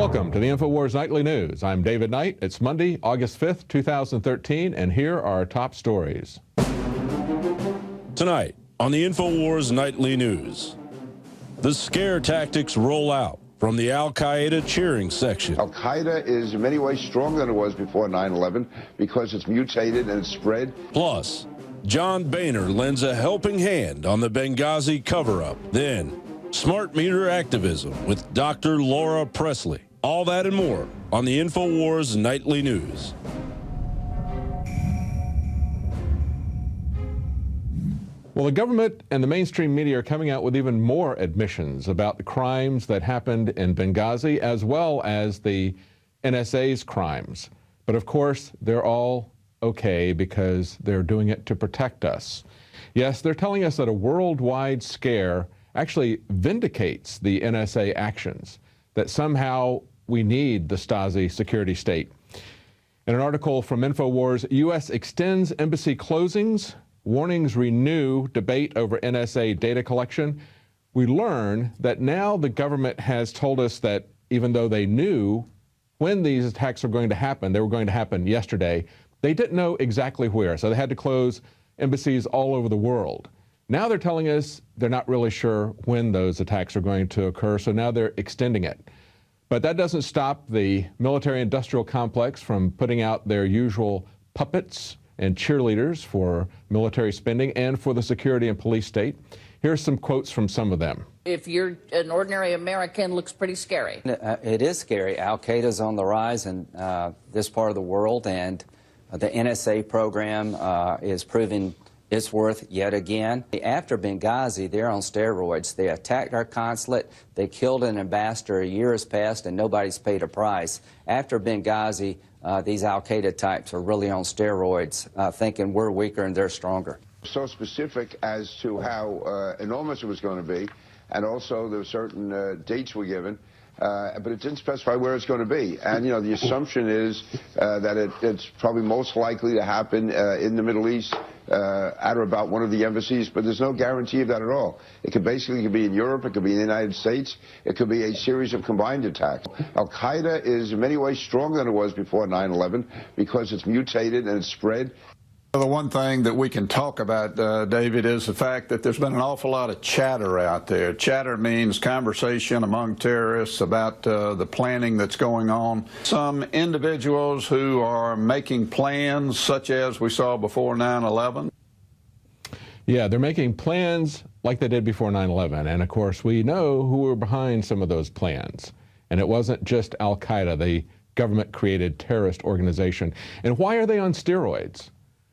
Welcome to the INFOWARS Nightly News. I'm David Knight. It's Monday, August 5th, 2013, and here are our top stories. Tonight on the INFOWARS Nightly News, the scare tactics roll out from the Al-Qaeda cheering section. Al-Qaeda is in many ways stronger than it was before 9/11 because it's mutated and it's spread. Plus, John Boehner lends a helping hand on the Benghazi cover-up. Then, smart meter activism with Dr. Laura Presley. All that and more on the INFOWARS Nightly News. Well, the government and the mainstream media are coming out with even more admissions about the crimes that happened in Benghazi, as well as the NSA's crimes. But of course, they're all okay because they're doing it to protect us. Yes, they're telling us that a worldwide scare actually vindicates the NSA actions, that somehow we need the Stasi security state. In an article from INFOWARS, U.S. extends embassy closings, warnings renew debate over NSA data collection. We learn that now the government has told us that even though they knew when these attacks were going to happen, they were going to happen yesterday, they didn't know exactly where, so they had to close embassies all over the world. Now they're telling us they're not really sure when those attacks are going to occur, so now they're extending it. But that doesn't stop the military-industrial complex from putting out their usual puppets and cheerleaders for military spending and for the security and police state. Here's some quotes from some of them. If you're an ordinary American, looks pretty scary. It is scary. Al-Qaeda's on the rise in this part of the world, and the NSA program is proving its worth yet again. After Benghazi, they're on steroids. They attacked our consulate. They killed an ambassador. A year has passed, and nobody's paid a price. After Benghazi, these Al-Qaeda types are really on steroids, thinking we're weaker and they're stronger. So specific as to how enormous it was going to be, and also there were certain dates were given, but it didn't specify where it's going to be. And, you know, the assumption is that it's probably most likely to happen in the Middle East at or about one of the embassies, but there's no guarantee of that at all. It could basically be in Europe, it could be in the United States, it could be a series of combined attacks. Al-Qaeda is in many ways stronger than it was before 9/11 because it's mutated and it's spread. The one thing that we can talk about, David, is the fact that there's been an awful lot of chatter out there. Chatter means conversation among terrorists about the planning that's going on. Some individuals who are making plans, such as we saw before 9/11. Yeah, they're making plans like they did before 9/11. And of course, we know who were behind some of those plans. And it wasn't just Al-Qaeda, the government-created terrorist organization. And why are they on steroids?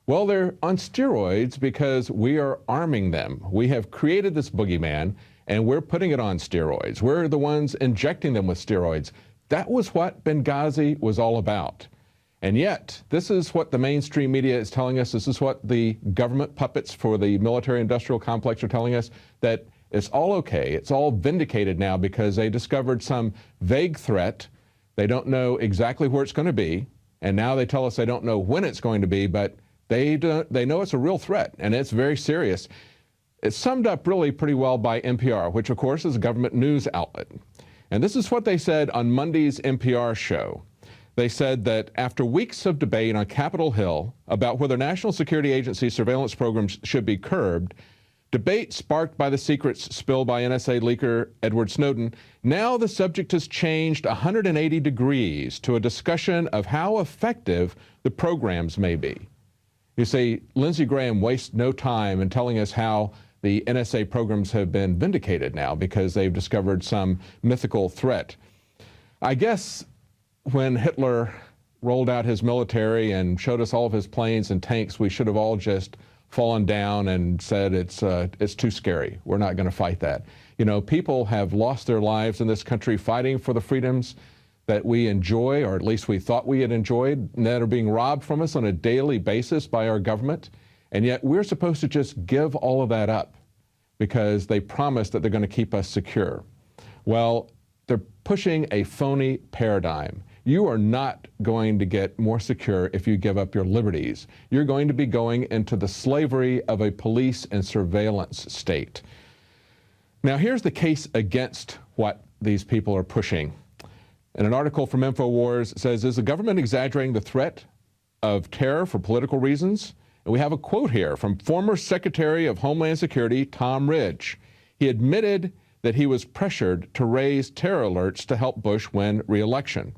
Well, they're on steroids because we are arming them. We have created this boogeyman, and we're putting it on steroids. We're the ones injecting them with steroids. That was what Benghazi was all about. And yet, this is what the mainstream media is telling us. This is what the government puppets for the military-industrial complex are telling us, that it's all okay. It's all vindicated now because they discovered some vague threat. They don't know exactly where it's going to be, and now they tell us they don't know when it's going to be, but they know it's a real threat, and it's very serious. It's summed up really pretty well by NPR, which of course is a government news outlet. And this is what they said on Monday's NPR show. They said that after weeks of debate on Capitol Hill about whether National Security Agency surveillance programs should be curbed, debate sparked by the secrets spilled by NSA leaker Edward Snowden, now the subject has changed 180 degrees to a discussion of how effective the programs may be. You see, Lindsey Graham wastes no time in telling us how the NSA programs have been vindicated now because they've discovered some mythical threat. I guess when Hitler rolled out his military and showed us all of his planes and tanks, we should have all just fallen down and said it's too scary. We're not going to fight that. You know, people have lost their lives in this country fighting for the freedoms that we enjoy, or at least we thought we had enjoyed, and that are being robbed from us on a daily basis by our government. And yet we're supposed to just give all of that up because they promise that they're going to keep us secure. Well, they're pushing a phony paradigm. You are not going to get more secure if you give up your liberties. You're going to be going into the slavery of a police and surveillance state. Now, here's the case against what these people are pushing. And an article from INFOWARS says, is the government exaggerating the threat of terror for political reasons? And we have a quote here from former Secretary of Homeland Security, Tom Ridge. He admitted that he was pressured to raise terror alerts to help Bush win re-election.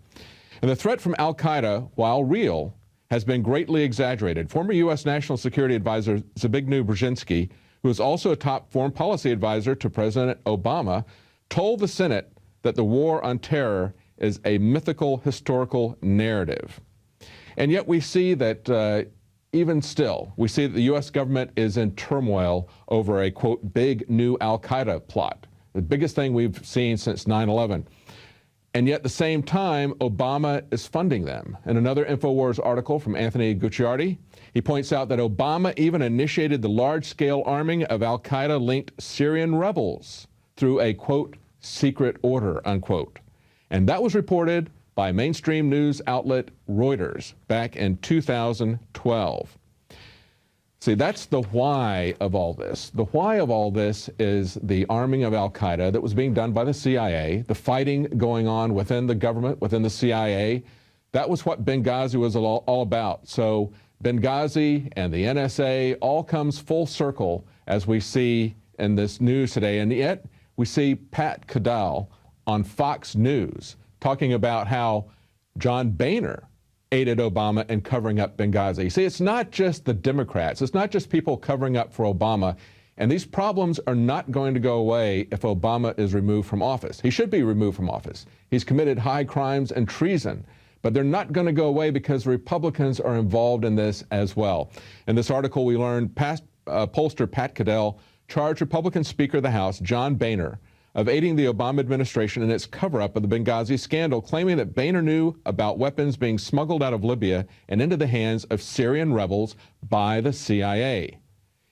And the threat from al-Qaeda, while real, has been greatly exaggerated. Former U.S. National Security Advisor Zbigniew Brzezinski, who is also a top foreign policy advisor to President Obama, told the Senate that the war on terror is a mythical historical narrative. And yet we see that even still, we see that the U.S. government is in turmoil over a, quote, big new al-Qaeda plot, the biggest thing we've seen since 9/11. And yet at the same time, Obama is funding them. In another INFOWARS article from Anthony Gucciardi, he points out that Obama even initiated the large-scale arming of al-Qaeda-linked Syrian rebels through a, quote, secret order, unquote. And that was reported by mainstream news outlet Reuters back in 2012. See, that's the why of all this. The why of all this is the arming of al-Qaeda that was being done by the CIA, the fighting going on within the government, within the CIA. That was what Benghazi was all about. So Benghazi and the NSA all comes full circle as we see in this news today. And yet we see Pat Caddell on Fox News talking about how John Boehner aided Obama in covering up Benghazi. See, it's not just the Democrats. It's not just people covering up for Obama. And these problems are not going to go away if Obama is removed from office. He should be removed from office. He's committed high crimes and treason. But they're not going to go away because Republicans are involved in this as well. In this article, we learned pollster Pat Caddell charged Republican Speaker of the House, John Boehner, of aiding the Obama administration in its cover-up of the Benghazi scandal, claiming that Boehner knew about weapons being smuggled out of Libya and into the hands of Syrian rebels by the CIA.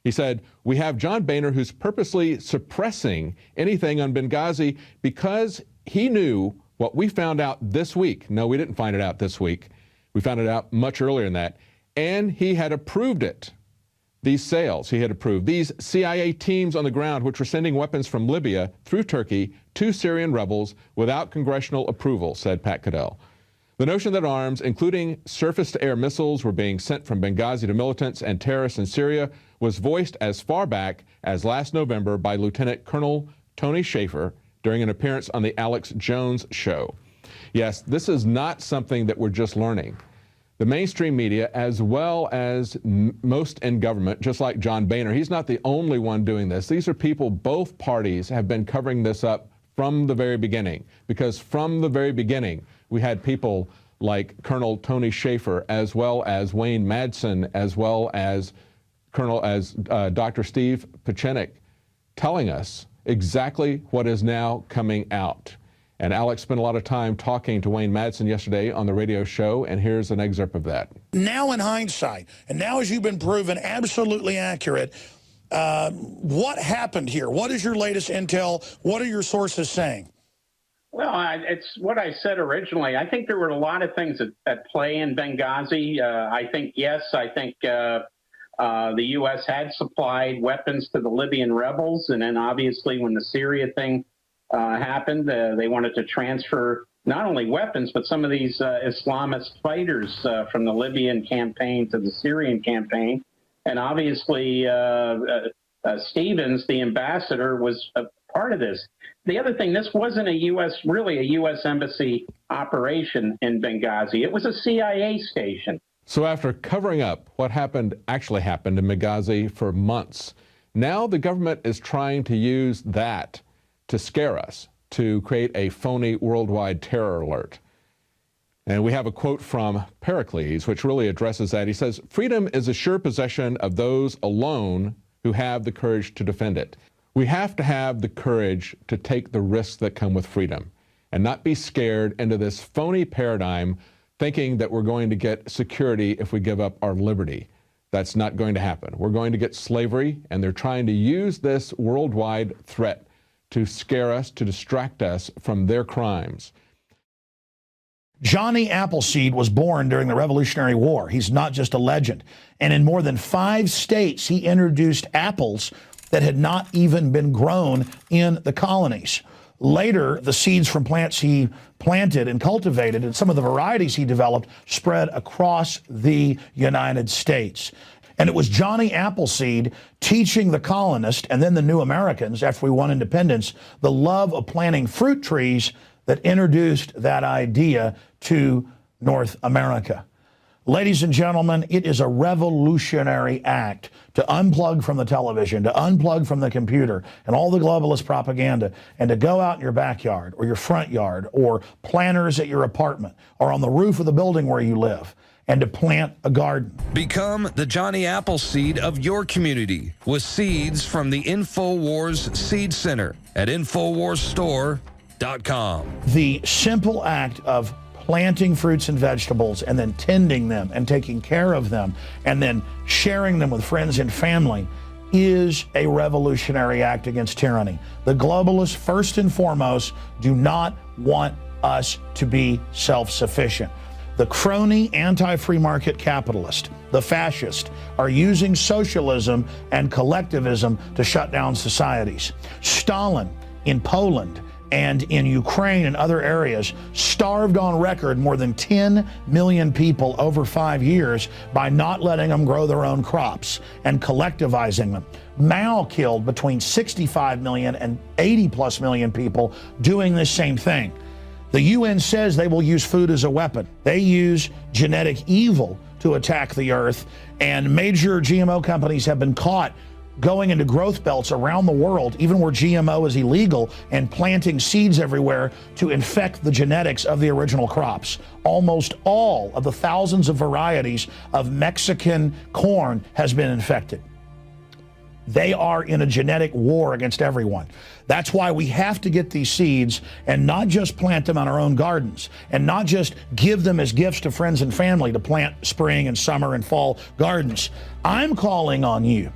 He said, we have John Boehner who's purposely suppressing anything on Benghazi because he knew what we found out this week. No, we didn't find it out this week. We found it out much earlier than that. And he had approved it. These sales he had approved. These CIA teams on the ground which were sending weapons from Libya through Turkey to Syrian rebels without congressional approval, said Pat Caddell. The notion that arms, including surface-to-air missiles, were being sent from Benghazi to militants and terrorists in Syria was voiced as far back as last November by Lieutenant Colonel Tony Shaffer during an appearance on the Alex Jones show. Yes, this is not something that we're just learning. The mainstream media, as well as most in government, just like John Boehner, he's not the only one doing this. These are people, both parties have been covering this up from the very beginning, because from the very beginning, we had people like Colonel Tony Shaffer, as well as Wayne Madsen, as well as Dr. Steve Pieczenik, telling us exactly what is now coming out. And Alex spent a lot of time talking to Wayne Madsen yesterday on the radio show, and here's an excerpt of that. Now in hindsight, and now as you've been proven absolutely accurate, what happened here? What is your latest intel? What are your sources saying? Well, it's what I said originally. I think there were a lot of things at play in Benghazi. I think the U.S. had supplied weapons to the Libyan rebels, and then obviously when the Syria thing happened, they wanted to transfer not only weapons, but some of these Islamist fighters from the Libyan campaign to the Syrian campaign. And obviously, Stevens, the ambassador, was a part of this. The other thing, this wasn't really a U.S. embassy operation in Benghazi. It was a CIA station. So after covering up what actually happened in Benghazi for months, now the government is trying to use that to scare us, to create a phony worldwide terror alert. And we have a quote from Pericles, which really addresses that. He says, freedom is a sure possession of those alone who have the courage to defend it. We have to have the courage to take the risks that come with freedom and not be scared into this phony paradigm thinking that we're going to get security if we give up our liberty. That's not going to happen. We're going to get slavery, and they're trying to use this worldwide threat to scare us, to distract us from their crimes. Johnny Appleseed was born during the Revolutionary War. He's not just a legend. And in more than 5 states, he introduced apples that had not even been grown in the colonies. Later, the seeds from plants he planted and cultivated and some of the varieties he developed spread across the United States. And it was Johnny Appleseed teaching the colonists and then the new Americans, after we won independence, the love of planting fruit trees that introduced that idea to North America. Ladies and gentlemen, it is a revolutionary act to unplug from the television, to unplug from the computer and all the globalist propaganda, and to go out in your backyard or your front yard or planters at your apartment or on the roof of the building where you live, and to plant a garden. Become the Johnny Appleseed of your community with seeds from the INFOWARS Seed Center at INFOWARSstore.com. The simple act of planting fruits and vegetables and then tending them and taking care of them and then sharing them with friends and family is a revolutionary act against tyranny. The globalists, first and foremost, do not want us to be self-sufficient. The crony anti-free market capitalist, the fascist, are using socialism and collectivism to shut down societies. Stalin in Poland and in Ukraine and other areas starved on record more than 10 million people over 5 years by not letting them grow their own crops and collectivizing them. Mao killed between 65 million and 80+ million people doing this same thing. The UN says they will use food as a weapon. They use genetic evil to attack the earth, and major GMO companies have been caught going into growth belts around the world, even where GMO is illegal, and planting seeds everywhere to infect the genetics of the original crops. Almost all of the thousands of varieties of Mexican corn has been infected. They are in a genetic war against everyone. That's why we have to get these seeds and not just plant them on our own gardens and not just give them as gifts to friends and family to plant spring and summer and fall gardens. I'm calling on you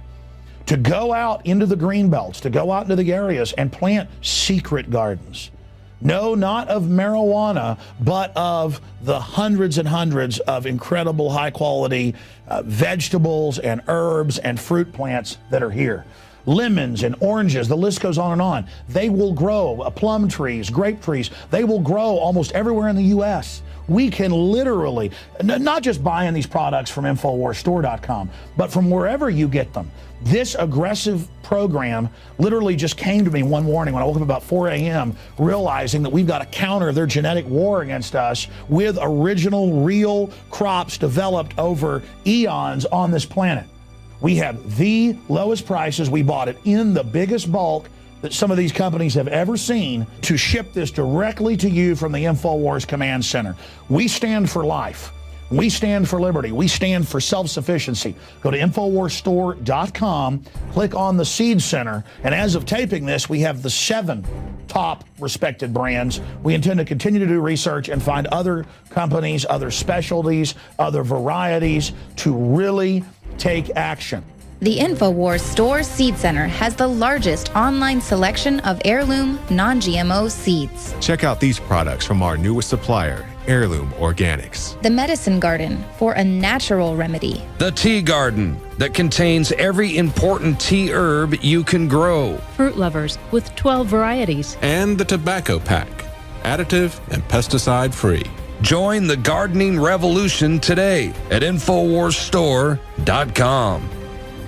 to go out into the green belts, to go out into the areas and plant secret gardens. No, not of marijuana, but of the hundreds and hundreds of incredible high-quality vegetables and herbs and fruit plants that are here. Lemons and oranges, the list goes on and on. They will grow, plum trees, grape trees, they will grow almost everywhere in the U.S. We can literally, not just buying these products from InfoWarsStore.com, but from wherever you get them. This aggressive program literally just came to me one morning when I woke up about 4 a.m. realizing that we've got to counter their genetic war against us with original, real crops developed over eons on this planet. We have the lowest prices. We bought it in the biggest bulk that some of these companies have ever seen to ship this directly to you from the InfoWars Command Center. We stand for life. We stand for liberty. We stand for self-sufficiency. Go to InfoWarsStore.com, click on the Seed Center, and as of taping this, we have the 7 top respected brands. We intend to continue to do research and find other companies, other specialties, other varieties to really take action. The InfoWars Store Seed Center has the largest online selection of heirloom, non-GMO seeds. Check out these products from our newest supplier, Heirloom Organics. The Medicine Garden for a natural remedy. The Tea Garden that contains every important tea herb you can grow. Fruit Lovers with 12 varieties. And the Tobacco Pack, additive and pesticide free. Join the gardening revolution today at InfoWarsStore.com.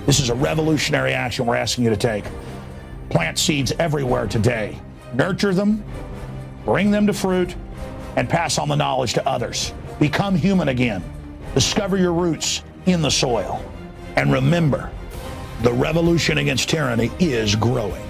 This is a revolutionary action we're asking you to take. Plant seeds everywhere today. Nurture them, bring them to fruit, and pass on the knowledge to others. Become human again. Discover your roots in the soil. And remember, the revolution against tyranny is growing.